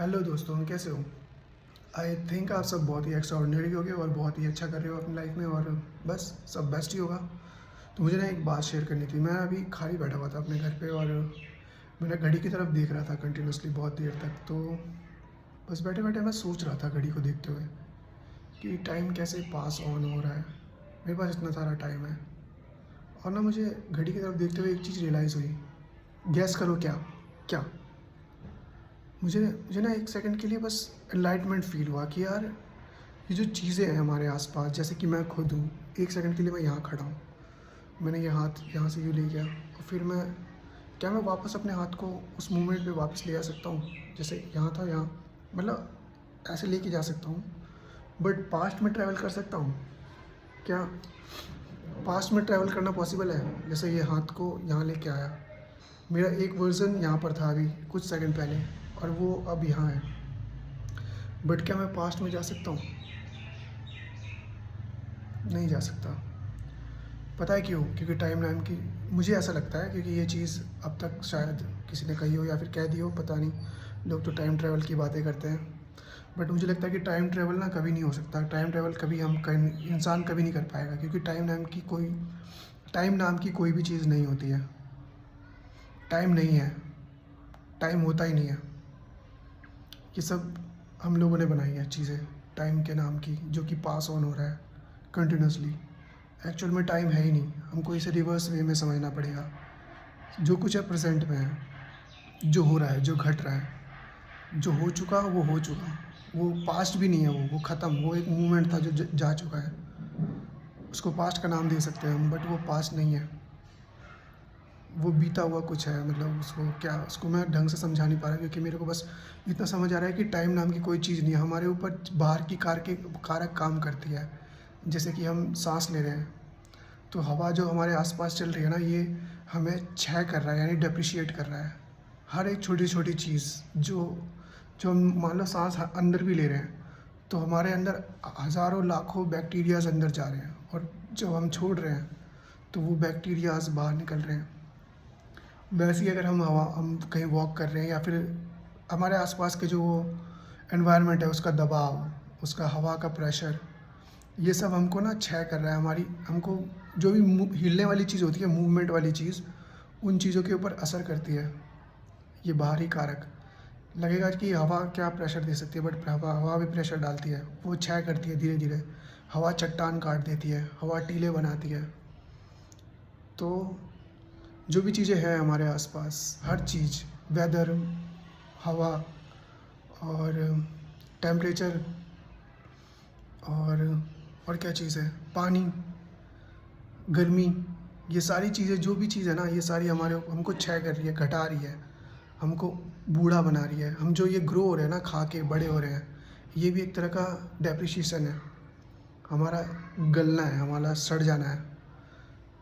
Hello दोस्तों, कैसे हो? आई थिंक आप सब बहुत ही एक्स्ट्राऑर्डिनरी होगे और बहुत ही अच्छा कर रहे हो अपनी लाइफ में, और बस सब बेस्ट ही होगा। तो मुझे ना एक बात शेयर करनी थी। मैं अभी खाली बैठा हुआ था अपने घर पे और मैंने घड़ी की तरफ देख रहा था कंटिन्यूसली बहुत देर तक। तो बस बैठे बैठे मैं सोच रहा था घड़ी को देखते हुए कि टाइम कैसे पास ऑन हो रहा है। मेरे पास इतना सारा टाइम है और ना मुझे घड़ी की तरफ देखते हुए एक चीज़ रियलाइज़ हुई। गैस करो क्या? क्या? मुझे मुझे ना एक सेकंड के लिए बस एनलाइटमेंट फ़ील हुआ कि यार, ये जो चीज़ें हैं हमारे आसपास, जैसे कि मैं खुद हूँ। एक सेकंड के लिए मैं यहाँ खड़ा हूँ, मैंने ये हाथ यहाँ से यूँ ले गया और फिर मैं वापस अपने हाथ को उस मोमेंट पे वापस ले आ सकता हूँ? जैसे यहाँ था, यहाँ मतलब ऐसे लेके जा सकता हूँ, बट पास्ट में ट्रैवल कर सकता हूँ क्या? पास्ट में ट्रैवल करना पॉसिबल है? जैसे ये हाथ को यहाँ लेके आया, मेरा एक वर्ज़न यहाँ पर था अभी कुछ सेकंड पहले और वो अब यहाँ है, बट क्या मैं पास्ट में जा सकता हूँ? नहीं जा सकता। पता है क्यों? क्योंकि टाइम लाइन की, मुझे ऐसा लगता है, क्योंकि ये चीज़ अब तक शायद किसी ने कही हो या फिर कह दी हो, पता नहीं। लोग तो टाइम ट्रैवल की बातें करते हैं, बट मुझे लगता है कि टाइम ट्रैवल ना कभी नहीं हो सकता। टाइम ट्रैवल कभी इंसान कभी नहीं कर पाएगा, क्योंकि टाइम नाम की कोई भी चीज़ नहीं होती है। टाइम नहीं है, टाइम होता ही नहीं है। ये सब हम लोगों ने बनाई है चीज़ें टाइम के नाम की, जो कि पास ऑन हो रहा है कंटिन्यूसली। एक्चुअल में टाइम है ही नहीं, हमको इसे रिवर्स वे में समझना पड़ेगा। जो कुछ है प्रेजेंट में है, जो हो रहा है, जो घट रहा है, जो हो चुका वो हो चुका। वो पास्ट भी नहीं है, वो ख़त्म। वो एक मोमेंट था जो जा चुका है। उसको पास्ट का नाम दे सकते हैं हम, बट वो पास्ट नहीं है। वो बीता हुआ कुछ है, मतलब उसको क्या, उसको मैं ढंग से समझा नहीं पा रहा, क्योंकि मेरे को बस इतना समझ आ रहा है कि टाइम नाम की कोई चीज़ नहीं है। हमारे ऊपर बाहर की कारक काम करती है। जैसे कि हम सांस ले रहे हैं, तो हवा जो हमारे आसपास चल रही है ना, ये हमें क्षय कर रहा है, यानी डेप्रिशिएट कर रहा है। हर एक छोटी छोटी चीज़ जो जो हम मान लो सांस अंदर भी ले रहे हैं, तो हमारे अंदर हज़ारों लाखों बैक्टीरियाज अंदर जा रहे हैं, और जब हम छोड़ रहे हैं तो वो बैक्टीरियाज बाहर निकल रहे हैं। वैसे ही अगर हम कहीं वॉक कर रहे हैं, या फिर हमारे आसपास के जो एनवायरनमेंट है, उसका दबाव, उसका हवा का प्रेशर, ये सब हमको ना क्षय कर रहा है। हमको जो भी हिलने वाली चीज़ होती है, मूवमेंट वाली चीज़, उन चीज़ों के ऊपर असर करती है ये बाहरी कारक। लगेगा कि हवा क्या प्रेशर दे सकती है, बट हवा भी प्रेशर डालती है, वो क्षय करती है धीरे धीरे। हवा चट्टान काट देती है, हवा टीले बनाती है। तो जो भी चीज़ें हैं हमारे आसपास, हर चीज़, वेदर, हवा और टेम्परेचर, और और क्या चीज़ है, पानी, गर्मी, ये सारी चीज़ें, जो भी चीज़ है ना, ये सारी हमको क्षय कर रही है, घटा रही है, हमको बूढ़ा बना रही है। हम जो ये ग्रो हो रहे हैं ना, खा के बड़े हो रहे हैं, ये भी एक तरह का डेप्रिसिएशन है। हमारा गलना है, हमारा सड़ जाना है।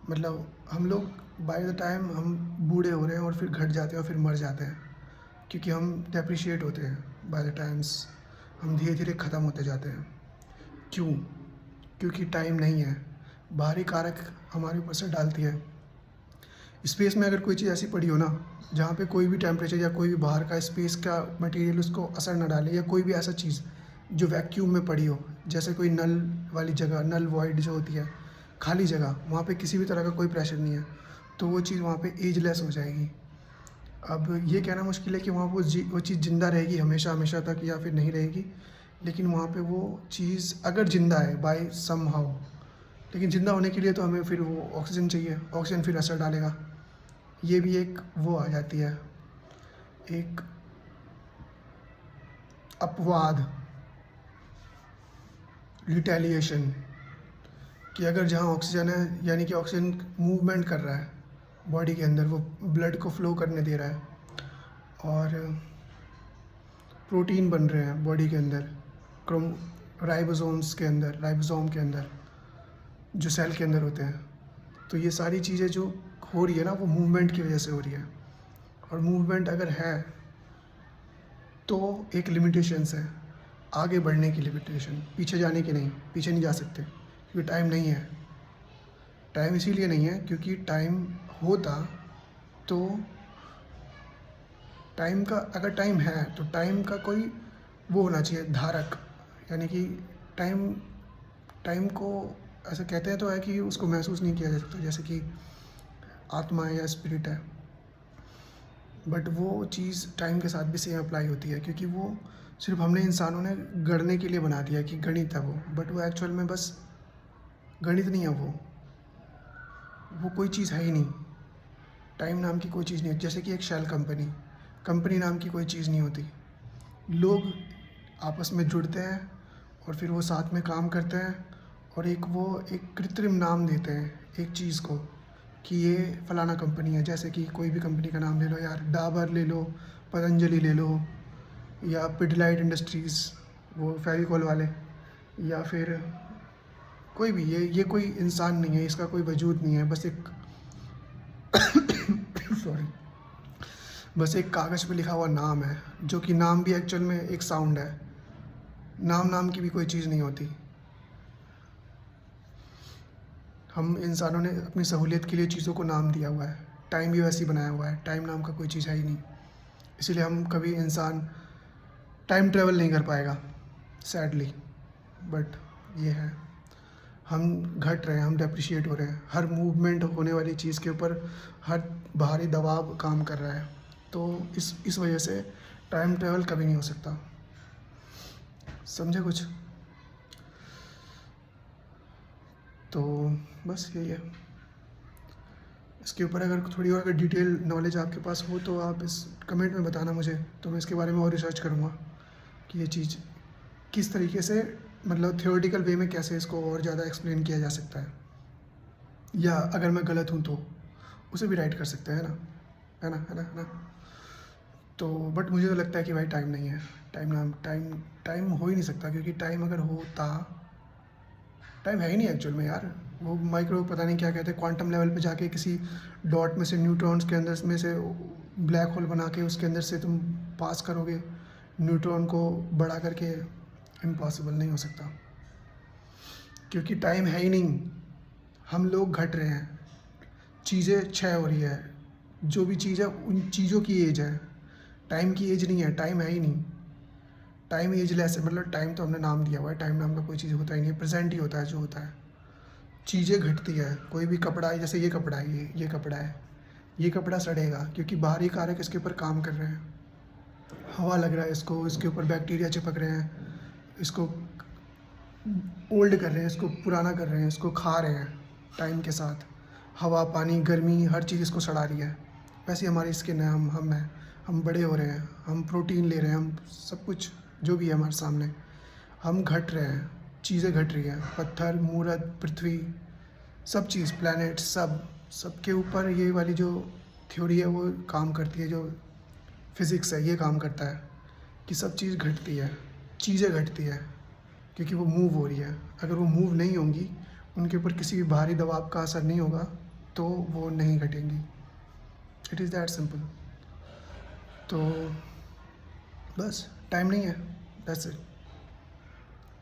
मतलब हम लोग बाय द टाइम हम बूढ़े हो रहे हैं और फिर घट जाते हैं और फिर मर जाते हैं, क्योंकि हम डेप्रिशिएट होते हैं बाय द टाइम्स। हम धीरे धीरे ख़त्म होते जाते हैं। क्यों? क्योंकि टाइम नहीं है। बाहरी कारक हमारे ऊपर से डालती है। स्पेस में अगर कोई चीज़ ऐसी पड़ी हो ना, जहाँ पे कोई भी टेम्परेचर या कोई भी बाहर का स्पेस का मटेरियल उसको असर ना डाले, या कोई भी ऐसा चीज़ जो वैक्यूम में पड़ी हो, जैसे कोई नल वाली जगह, नल वॉइड जो होती है, खाली जगह, वहाँ पे किसी भी तरह का कोई प्रेशर नहीं है, तो वो चीज़ वहाँ पे एजलेस हो जाएगी। अब ये कहना मुश्किल है कि वहाँ वो चीज़ ज़िंदा रहेगी हमेशा हमेशा तक, या फिर नहीं रहेगी। लेकिन वहाँ पे वो चीज़ अगर ज़िंदा है बाय समहाउ, लेकिन ज़िंदा होने के लिए तो हमें फिर वो ऑक्सीजन चाहिए, ऑक्सीजन फिर असर डालेगा। ये भी एक वो आ जाती है, एक अपवाद, रिटेलिएशन, कि अगर जहाँ ऑक्सीजन है, यानी कि ऑक्सीजन मूवमेंट कर रहा है बॉडी के अंदर, वो ब्लड को फ्लो करने दे रहा है, और प्रोटीन बन रहे हैं बॉडी के अंदर, क्रोम राइबोसोम के अंदर, जो सेल के अंदर होते हैं। तो ये सारी चीज़ें जो हो रही है ना, वो मूवमेंट की वजह से हो रही है। और मूवमेंट अगर है तो एक लिमिटेशंस है, आगे बढ़ने की लिमिटेशन, पीछे जाने की नहीं। पीछे नहीं जा सकते क्योंकि टाइम नहीं है। टाइम इसीलिए नहीं है क्योंकि टाइम होता तो टाइम का अगर टाइम है तो टाइम का कोई वो होना चाहिए धारक, यानी कि टाइम टाइम को ऐसा कहते हैं तो है कि उसको महसूस नहीं किया जा सकता, जैसे कि आत्मा है या स्पिरिट है। बट वो चीज़ टाइम के साथ भी सेम अप्लाई होती है, क्योंकि वो सिर्फ हमने इंसानों ने गढ़ने के लिए बना दिया कि गणित है वो, बट वो एक्चुअल में बस गणित नहीं है वो कोई चीज़ है ही नहीं। टाइम नाम की कोई चीज़ नहीं है, जैसे कि एक शेल कंपनी, कंपनी नाम की कोई चीज़ नहीं होती। लोग आपस में जुड़ते हैं और फिर वो साथ में काम करते हैं और एक कृत्रिम नाम देते हैं एक चीज़ को कि ये फलाना कंपनी है। जैसे कि कोई भी कंपनी का नाम ले लो यार, डाबर ले लो, पतंजलि ले लो, या पिडलाइट इंडस्ट्रीज़ वो फेविकॉल वाले, या फिर कोई भी, ये कोई इंसान नहीं है, इसका कोई वजूद नहीं है, बस एक सॉरी, बस एक कागज़ पे लिखा हुआ नाम है, जो कि नाम भी एक्चुअल में एक साउंड है। नाम की भी कोई चीज़ नहीं होती। हम इंसानों ने अपनी सहूलियत के लिए चीज़ों को नाम दिया हुआ है, टाइम भी वैसे ही बनाया हुआ है, टाइम नाम का कोई चीज़ है ही नहीं। इसीलिए हम कभी इंसान टाइम ट्रेवल नहीं कर पाएगा सैडली। बट ये है, हम घट रहे हैं, हम डेप्रिशिएट हो रहे हैं, हर मूवमेंट होने वाली चीज़ के ऊपर हर बाहरी दबाव काम कर रहा है। तो इस वजह से टाइम ट्रेवल कभी नहीं हो सकता। समझे कुछ? तो बस यही है। इसके ऊपर अगर थोड़ी और अगर डिटेल नॉलेज आपके पास हो तो आप इस कमेंट में बताना मुझे, तो मैं इसके बारे में और रिसर्च करूँगा कि ये चीज़ किस तरीके से, मतलब थ्योरेटिकल वे में कैसे इसको और ज़्यादा एक्सप्लेन किया जा सकता है, या अगर मैं गलत हूँ तो उसे भी राइट कर सकते हैं ना, है ना, है ना, है ना। तो बट मुझे तो लगता है कि भाई टाइम नहीं है, टाइम हो ही नहीं सकता, क्योंकि टाइम अगर होता, टाइम है ही नहीं एक्चुअल में यार। वो माइक्रो पता नहीं क्या कहते हैं, क्वांटम लेवल पे जाके किसी डॉट में से न्यूट्रॉन्स के अंदर में से ब्लैक होल बना के उसके अंदर से तुम पास करोगे न्यूट्रॉन को बढ़ा करके, इम्पॉसिबल, नहीं हो सकता, क्योंकि टाइम है ही नहीं। हम लोग घट रहे हैं, चीज़ें क्षय हो रही है, जो भी चीज़ है उन चीज़ों की एज है, टाइम की एज नहीं है, टाइम है ही नहीं। टाइम एजलेस है, मतलब टाइम तो हमने नाम दिया हुआ है, टाइम नाम का कोई चीज़ होता ही नहीं है, प्रेजेंट ही होता है जो होता है। चीज़ें घटती है, कोई भी कपड़ा है, जैसे ये कपड़ा है, ये कपड़ा है, ये कपड़ा सड़ेगा क्योंकि बाहरी कारक इसके ऊपर काम कर रहे हैं। हवा लग रहा है इसको, इसके ऊपर बैक्टीरिया चिपक रहे हैं, इसको ओल्ड कर रहे हैं, इसको पुराना कर रहे हैं, इसको खा रहे हैं टाइम के साथ। हवा, पानी, गर्मी, हर चीज़ इसको सड़ा रही है। वैसे ही हमारी स्किन है, हम हैं, हम बड़े हो रहे हैं, हम प्रोटीन ले रहे हैं, हम सब कुछ जो भी है हमारे सामने, हम घट रहे हैं, चीज़ें घट रही हैं, पत्थर, मूरत, पृथ्वी, सब चीज़, प्लैनेट, सबके ऊपर ये वाली जो थ्योरी है वो काम करती है, जो फिज़िक्स है ये काम करता है कि सब चीज़ घटती है, चीज़ें घटती है, क्योंकि वो मूव हो रही है। अगर वो मूव नहीं होंगी, उनके ऊपर किसी भी बाहरी दबाव का असर नहीं होगा, तो वो नहीं घटेंगी। It is that simple. तो बस टाइम नहीं है, दैट्स इट।